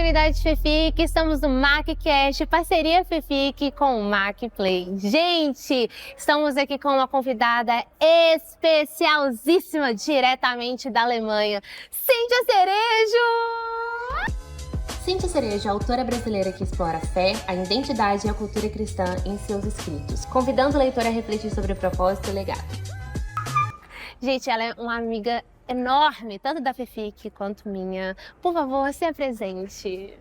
comunidade FEFIC, estamos no MacCast, parceria FEFIC com o MacPlay. Gente, estamos aqui com uma convidada especialíssima, diretamente da Alemanha, Cíntia Cerejo! Cíntia Cerejo é autora brasileira que explora a fé, a identidade e a cultura cristã em seus escritos, convidando o leitor a refletir sobre o propósito e o legado. Gente, ela é uma amiga enorme, tanto da FEFIC quanto minha. Por favor, se apresente.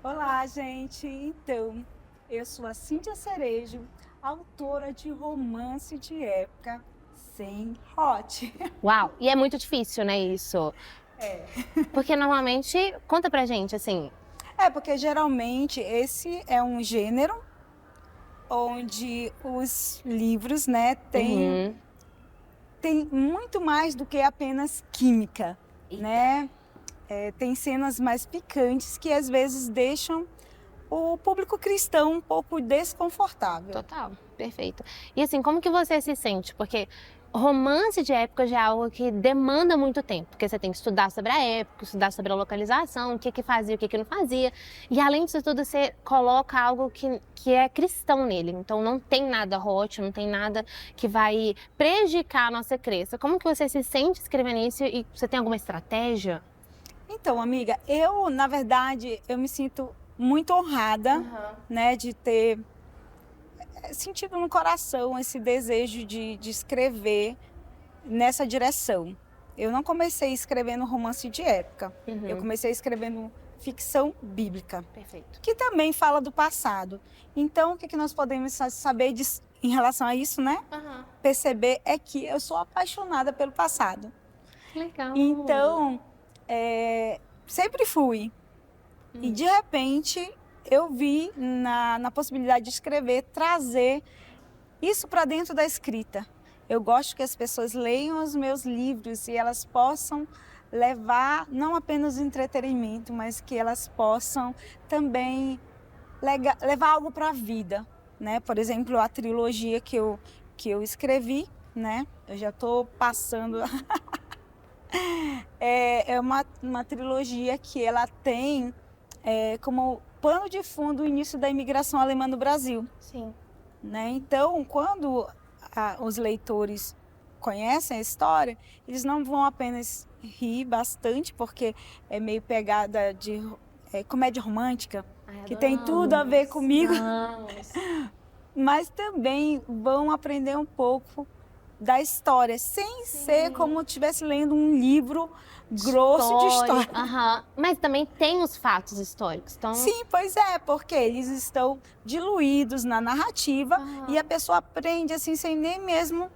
Olá, gente. Então, eu sou a Cíntia Cerejo, autora de romance de época sem hot. Uau, e é muito difícil, né, isso? É. Porque normalmente, conta pra gente, assim... Porque geralmente esse é um gênero onde os livros, né, tem muito mais do que apenas química, né? Tem cenas mais picantes que às vezes deixam o público cristão um pouco desconfortável. Total, perfeito. E assim, como que você se sente? Porque romance de época já é algo que demanda muito tempo, porque você tem que estudar sobre a época, estudar sobre a localização, o que fazia, o que não fazia. E além disso tudo, você coloca algo que é cristão nele. Então não tem nada hot, não tem nada que vai prejudicar a nossa crença. Como que você se sente escrevendo isso e você tem alguma estratégia? Então, amiga, na verdade, eu me sinto muito honrada, né, de ter sentido no coração esse desejo de escrever nessa direção. Eu não comecei escrevendo romance de época, eu comecei escrevendo ficção bíblica, que também fala do passado. Então, o que nós podemos saber em relação a isso, né? Perceber é que eu sou apaixonada pelo passado. Legal. Então, sempre fui. E de repente eu vi na possibilidade de escrever, trazer isso para dentro da escrita. Eu gosto que as pessoas leiam os meus livros e elas possam levar não apenas entretenimento, mas que elas possam também levar algo para a vida, né? Por exemplo, a trilogia que eu escrevi, né? Eu já estou passando... é uma trilogia que ela tem como pano de fundo o início da imigração alemã no Brasil. Sim. Né? Então, quando os leitores conhecem a história, eles não vão apenas rir bastante, porque é meio pegada de comédia romântica, que tem tudo a ver comigo, mas também vão aprender um pouco da história, sem ser como se estivesse lendo um livro grosso de história. Mas também tem os fatos históricos. Então... Sim, pois é, porque eles estão diluídos na narrativa e a pessoa aprende assim, sem nem mesmo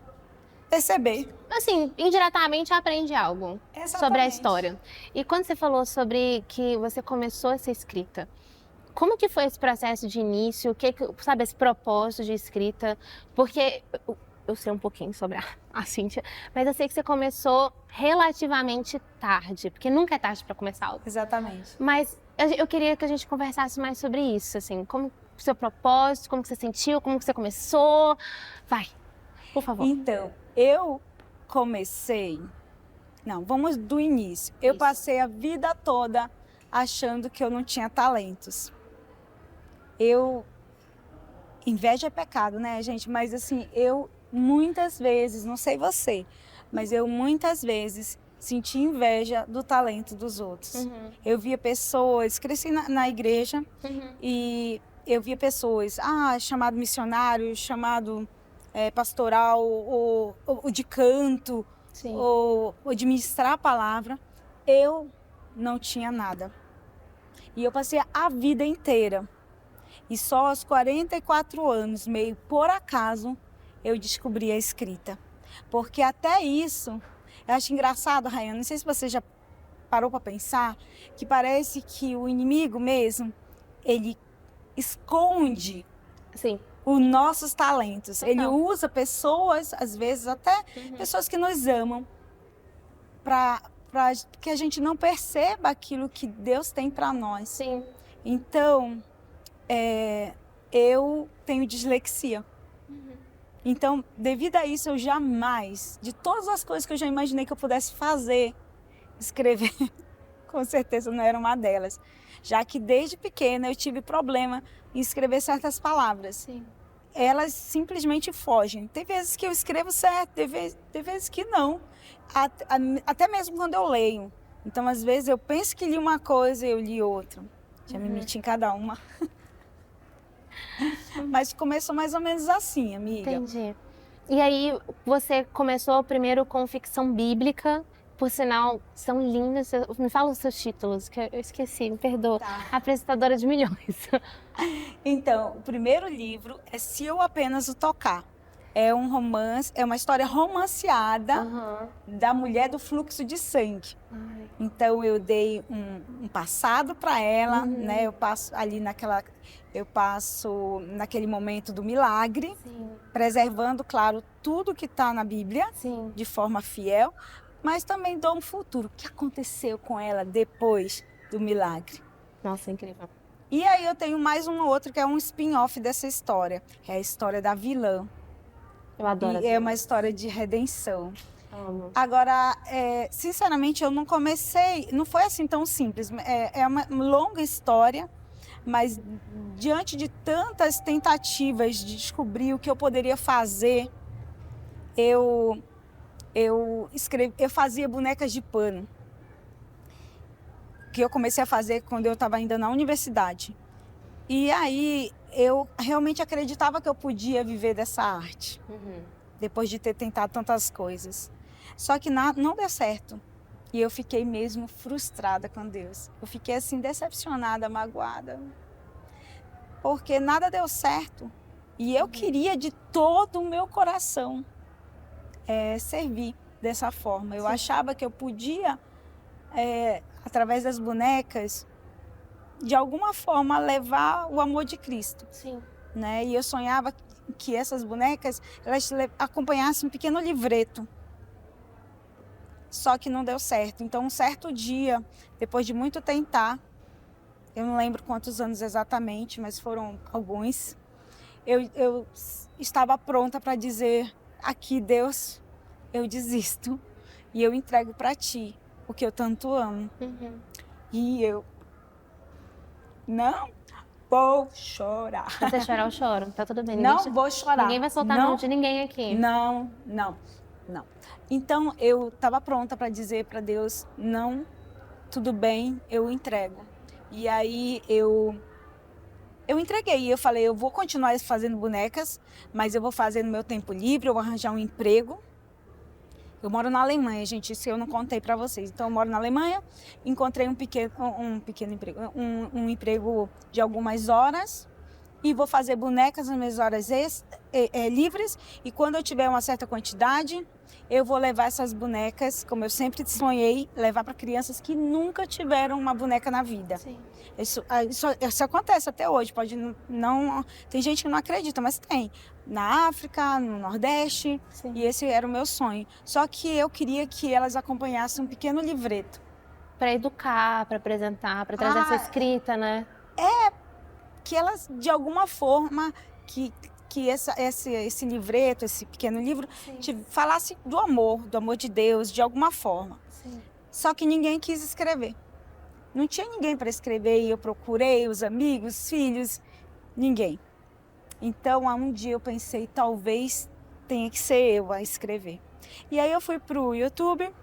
perceber. Assim, indiretamente aprende algo sobre a história. E quando você falou sobre que você começou essa escrita, como que foi esse processo de início? Sabe, esse propósito de escrita? Porque... eu sei um pouquinho sobre a Cíntia, mas eu sei que você começou relativamente tarde, porque nunca é tarde para começar algo. Exatamente. Mas eu queria que a gente conversasse mais sobre isso, assim, como o seu propósito, como que você sentiu, como que você começou. Vai, por favor. Então, eu comecei... Não, vamos do início. Eu passei a vida toda achando que eu não tinha talentos. Inveja é pecado, né, gente? Mas assim, muitas vezes, não sei você, mas eu muitas vezes senti inveja do talento dos outros. Eu via pessoas, cresci na igreja e eu via pessoas, chamado missionário, chamado pastoral, ou de canto, ou de ministrar a palavra. Eu não tinha nada. E eu passei a vida inteira. E só aos 44 anos, meio por acaso, eu descobri a escrita. Porque até isso, eu acho engraçado, Rayane, não sei se você já parou para pensar, que parece que o inimigo mesmo, ele esconde os nossos talentos. Ele usa pessoas, às vezes até pessoas que nos amam, para que a gente não perceba aquilo que Deus tem para nós. Sim. Então, eu tenho dislexia. Então, devido a isso, eu jamais, de todas as coisas que eu já imaginei que eu pudesse fazer, escrever, com certeza não era uma delas. Já que desde pequena eu tive problema em escrever certas palavras. Sim. Elas simplesmente fogem. Tem vezes que eu escrevo certo, tem vezes que não. Até mesmo quando eu leio. Então, às vezes, eu penso que li uma coisa e eu li outra. Já me meti em cada uma. Mas começou mais ou menos assim, amiga. Entendi. E aí, você começou primeiro com ficção bíblica. Por sinal, são lindas. Me fala os seus títulos, que eu esqueci, me perdoa. Tá. Apresentadora de milhões. Então, o primeiro livro é Se Eu Apenas o Tocar. É um romance, é uma história romanceada da mulher do fluxo de sangue. Ai. Então eu dei um passado para ela, né? Eu passo naquele momento do milagre, Sim. preservando, claro, tudo que está na Bíblia, Sim. de forma fiel, mas também dou um futuro. O que aconteceu com ela depois do milagre? Nossa, incrível. E aí eu tenho mais um outro que é um spin-off dessa história. É a história da vilã. Eu adoro. E é uma história de redenção. Amo. Agora, sinceramente, eu não comecei, não foi assim tão simples. É uma longa história, mas diante de tantas tentativas de descobrir o que eu poderia fazer, eu fazia bonecas de pano, que eu comecei a fazer quando eu estava ainda na universidade. E aí eu realmente acreditava que eu podia viver dessa arte, depois de ter tentado tantas coisas. Só que não deu certo. E eu fiquei mesmo frustrada com Deus. Eu fiquei assim decepcionada, magoada, porque nada deu certo. E eu queria de todo o meu coração servir dessa forma. Eu achava que eu podia, através das bonecas, de alguma forma levar o amor de Cristo. Sim. Né? E eu sonhava que essas bonecas elas acompanhassem um pequeno livreto. Só que não deu certo. Então, um certo dia, depois de muito tentar, eu não lembro quantos anos exatamente, mas foram alguns, eu estava pronta para dizer: aqui, Deus, eu desisto e eu entrego para Ti o que eu tanto amo. E eu não vou chorar. Se você chorar, eu choro. Tá tudo bem. Não vou chorar. Ninguém vai soltar a mão de ninguém aqui. Não. Então, eu estava pronta para dizer para Deus: não, tudo bem, eu entrego. E aí, eu entreguei. Eu falei: eu vou continuar fazendo bonecas, mas eu vou fazer no meu tempo livre, eu vou arranjar um emprego. Eu moro na Alemanha, gente, isso eu não contei para vocês. Então, eu moro na Alemanha, encontrei um pequeno emprego, um emprego de algumas horas e vou fazer bonecas nas minhas horas livres. E quando eu tiver uma certa quantidade, eu vou levar essas bonecas, como eu sempre sonhei, levar para crianças que nunca tiveram uma boneca na vida. Sim. Isso acontece até hoje. Tem gente que não acredita, mas tem. Na África, no Nordeste. Sim. E esse era o meu sonho. Só que eu queria que elas acompanhassem um pequeno livreto. Para educar, para apresentar, para trazer essa escrita, né? Que elas, de alguma forma, esse livreto, esse pequeno livro, falasse do amor de Deus, de alguma forma. Sim. Só que ninguém quis escrever. Não tinha ninguém para escrever e eu procurei os amigos, os filhos, ninguém. Então, um dia eu pensei: talvez tenha que ser eu a escrever. E aí eu fui para o YouTube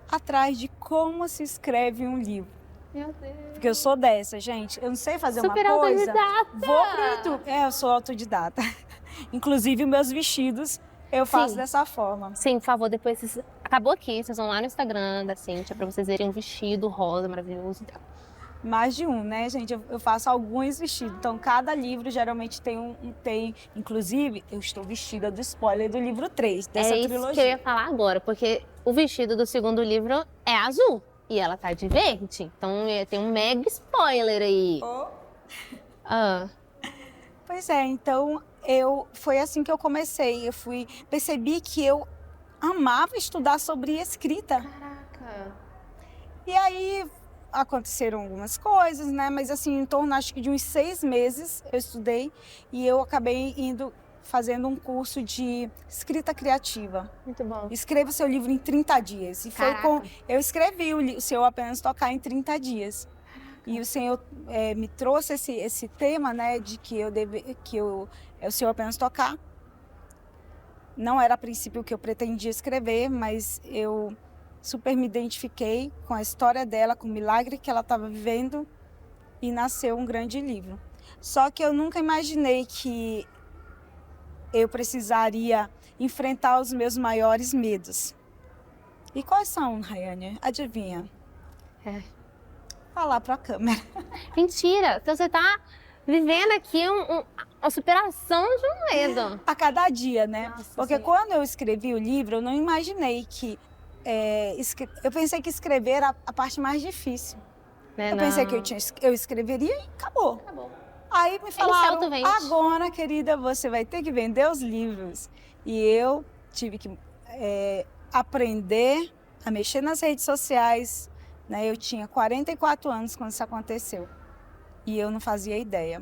atrás de como se escreve um livro. Meu Deus. Porque eu sou dessa, gente. Eu não sei fazer Super uma coisa. autodidata. Vou pro YouTube. Eu sou autodidata. Inclusive, meus vestidos eu faço dessa forma. Sim, por favor, depois acabou aqui, vocês vão lá no Instagram da Cíntia para vocês verem um vestido rosa maravilhoso e tal. Mais de um, né, gente? Eu faço alguns vestidos. Então, cada livro geralmente tem. Inclusive, eu estou vestida do spoiler do livro 3, dessa trilogia. É isso que eu ia falar agora, porque o vestido do segundo livro é azul e ela tá de verde. Então, tem um mega spoiler aí. Pois é, então, foi assim que eu comecei. Percebi que eu amava estudar sobre escrita. Caraca. E aí aconteceram algumas coisas, né? Mas assim, em torno, acho que de uns 6 meses eu estudei e eu acabei indo fazendo um curso de escrita criativa. Muito bom. Escreva seu livro em 30 dias. E foi eu escrevi o Se Eu Apenas Tocar em 30 dias. E o Senhor me trouxe esse tema, né, de que Se Eu Apenas Tocar. Não era a princípio o que eu pretendia escrever, mas eu super me identifiquei com a história dela, com o milagre que ela estava vivendo, e nasceu um grande livro. Só que eu nunca imaginei que eu precisaria enfrentar os meus maiores medos. E quais são, Rayane? Adivinha? Falar para a câmera. Mentira! Então você está vivendo aqui a superação de um medo. A cada dia, né? Nossa, porque sim. Quando eu escrevi o livro, eu não imaginei que... eu pensei que escrever era a parte mais difícil. Eu pensei que eu escreveria e acabou. Aí me falaram, agora, querida, você vai ter que vender os livros. E eu tive que aprender a mexer nas redes sociais. Né? Eu tinha 44 anos quando isso aconteceu. E eu não fazia ideia.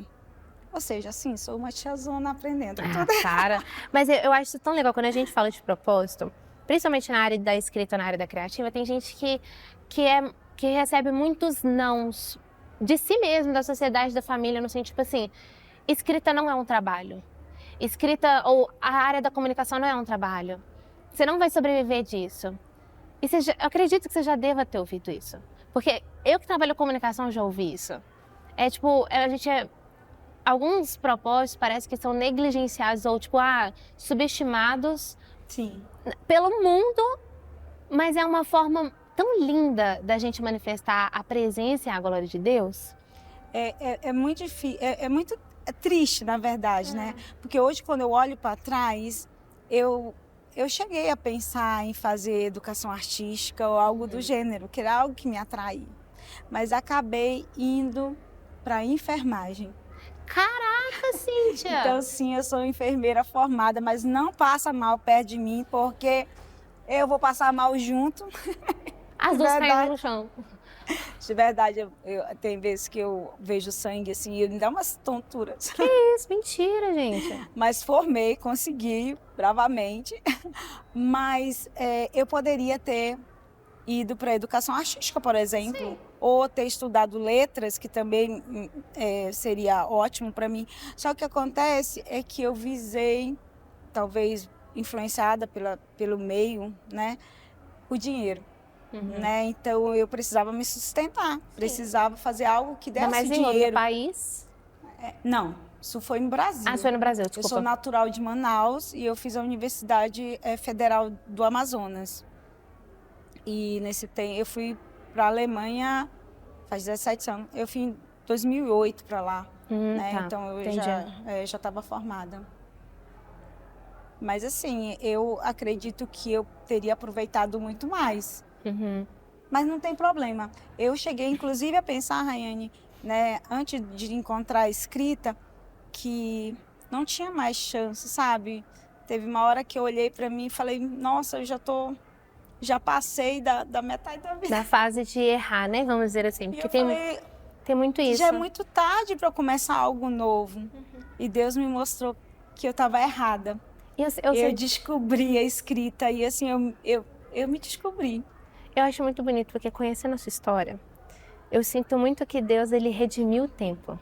Ou seja, assim, sou uma tiazona aprendendo tudo. Cara, mas eu acho isso tão legal quando a gente fala de propósito, principalmente na área da escrita, na área da criativa, tem gente que recebe muitos nãos de si mesmo, da sociedade, da família, no sentido tipo assim, escrita não é um trabalho. Escrita ou a área da comunicação não é um trabalho. Você não vai sobreviver disso. E eu acredito que você já deva ter ouvido isso. Porque eu que trabalho com comunicação já ouvi isso. Alguns propósitos parece que são negligenciados ou subestimados. Sim. Pelo mundo, mas é uma forma tão linda da gente manifestar a presença e a glória de Deus. É muito difícil, é muito triste, na verdade, né? Porque hoje, quando eu olho para trás, eu cheguei a pensar em fazer educação artística ou algo do gênero, que era algo que me atraía. Mas acabei indo para enfermagem. Caraca, Cíntia! Então, sim, eu sou enfermeira formada, mas não passa mal perto de mim, porque eu vou passar mal junto. As duas caem no chão. De verdade, tem vezes que eu vejo sangue assim e me dá umas tonturas. Que isso? Mentira, gente. Mas formei, consegui, bravamente. Mas eu poderia ter ido para a educação artística, por exemplo. Sim. Ou ter estudado letras, que também seria ótimo para mim. Só que o que acontece é que eu visei, talvez influenciada pelo meio, né, o dinheiro. Né? Então eu precisava me sustentar, precisava fazer algo que desse mais dinheiro. Em outro país? Não, isso foi no Brasil. Ah, isso foi no Brasil, desculpa. Eu sou natural de Manaus e eu fiz a Universidade Federal do Amazonas. E nesse tempo eu fui para a Alemanha faz 17 anos. Eu fui em 2008 para lá, né? Tá. Então eu já estava formada. Mas assim, eu acredito que eu teria aproveitado muito mais. Mas não tem problema. Eu cheguei, inclusive, a pensar, Rayane, né, antes de encontrar a escrita, que não tinha mais chance, sabe? Teve uma hora que eu olhei para mim e falei, nossa, eu já passei da metade da vida. Da fase de errar, né? Vamos dizer assim. Porque tem muito isso. Já é muito tarde para começar algo novo. E Deus me mostrou que eu estava errada. Eu descobri a escrita e assim, eu me descobri. Eu acho muito bonito, porque conhecendo a sua história, eu sinto muito que Deus, ele redimiu o tempo.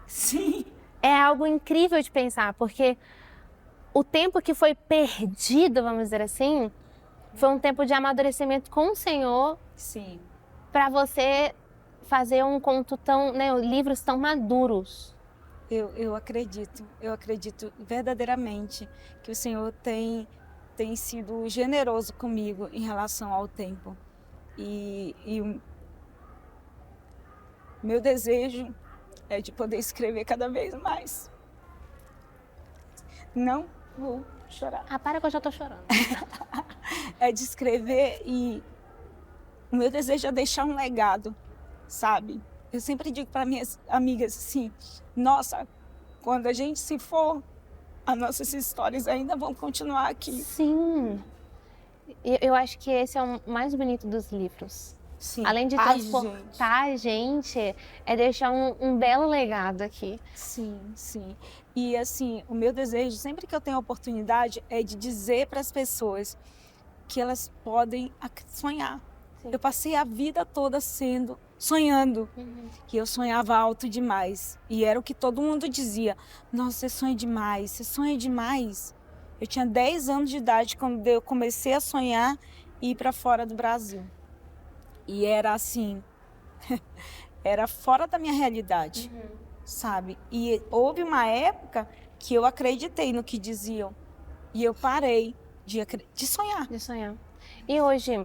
Sim. É algo incrível de pensar, porque o tempo que foi perdido, vamos dizer assim, foi um tempo de amadurecimento com o Senhor. Sim. Para você fazer um conto tão, né, livros tão maduros. Eu acredito verdadeiramente que o Senhor tem sido generoso comigo em relação ao tempo. E o meu desejo é de poder escrever cada vez mais. Não vou chorar. Ah, para que eu já tô chorando. É de escrever e o meu desejo é deixar um legado, sabe? Eu sempre digo para minhas amigas assim, nossa, quando a gente se for, as nossas histórias ainda vão continuar aqui. Sim. Eu acho que esse é o mais bonito dos livros. Sim. Além de transportar a gente, é deixar um belo legado aqui. Sim, sim. E assim, o meu desejo, sempre que eu tenho a oportunidade, é de dizer para as pessoas que elas podem sonhar. Sim. Eu passei a vida toda sonhando. Que eu sonhava alto demais. E era o que todo mundo dizia. Nossa, você sonha demais, você sonha demais. Eu tinha 10 anos de idade quando eu comecei a sonhar e ir para fora do Brasil. E era assim, era fora da minha realidade, sabe? E houve uma época que eu acreditei no que diziam. E eu parei de sonhar. De sonhar. E hoje,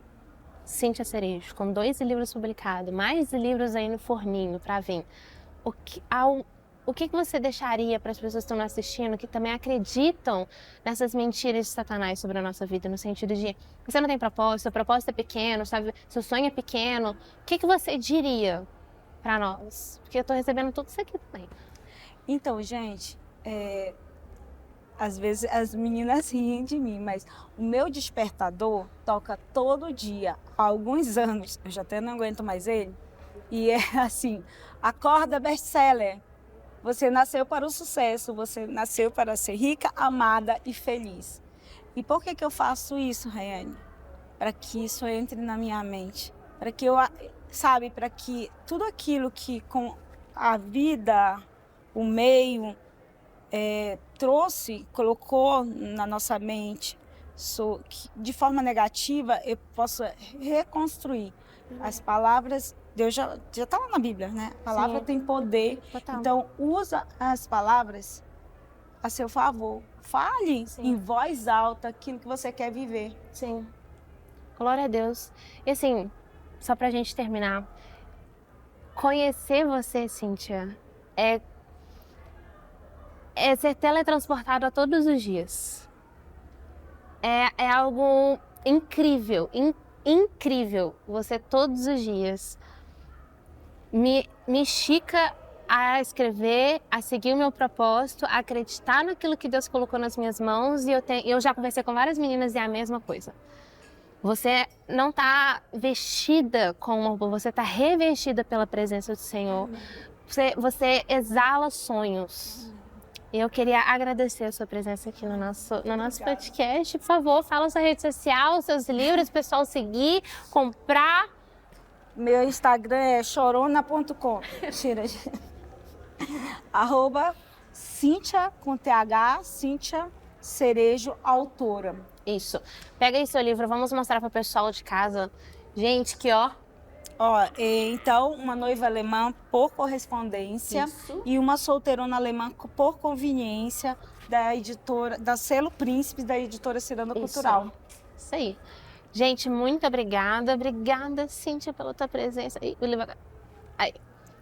Cíntia Cerejo, com 2 livros publicados, mais livros aí no forninho para vir, o que você deixaria para as pessoas que estão assistindo, que também acreditam nessas mentiras de Satanás sobre a nossa vida, no sentido de você não tem propósito, seu propósito é pequeno, sabe? Seu sonho é pequeno. O que você diria para nós? Porque eu estou recebendo tudo isso aqui também. Então, gente, às vezes as meninas riem de mim, mas o meu despertador toca todo dia, há alguns anos, eu já até não aguento mais ele, e é assim, acorda best-seller, você nasceu para o sucesso, você nasceu para ser rica, amada e feliz. E por que eu faço isso, Rayane? Para que isso entre na minha mente, para que para que tudo aquilo que com a vida, o meio, colocou na nossa mente, de forma negativa, eu posso reconstruir. As palavras, Deus já está lá na Bíblia, né? A palavra tem poder. Total. Então, usa as palavras a seu favor. Fale em voz alta aquilo que você quer viver. Sim. Glória a Deus. E assim, só pra gente terminar, conhecer você, Cíntia, é ser teletransportada todos os dias. É algo incrível, incrível. Você todos os dias me estica a escrever, a seguir o meu propósito, a acreditar naquilo que Deus colocou nas minhas mãos. E eu já conversei com várias meninas e é a mesma coisa. Você não está vestida você está revestida pela presença do Senhor. Você exala sonhos. E eu queria agradecer a sua presença aqui no nosso podcast. Por favor, fala sua rede social, seus livros, o pessoal seguir, comprar. Meu Instagram é chorona.com. @Cíntia, com TH, Cíntia Cerejo, autora. Isso. Pega aí seu livro, vamos mostrar para o pessoal de casa. Gente, que ó. Então, uma noiva alemã por correspondência. Isso. E uma solteirona alemã por conveniência da editora, da Selo Príncipe, da editora Ciranda Cultural. Isso aí. Gente, muito obrigada. Obrigada, Cíntia, pela tua presença.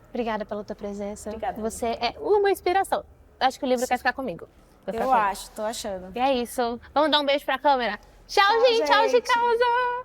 Obrigada pela tua presença. Obrigada. Você é uma inspiração. Acho que o livro quer ficar comigo. Eu acho, tô achando. E é isso. Vamos dar um beijo pra câmera. Tchau, gente. Tchau, de casa.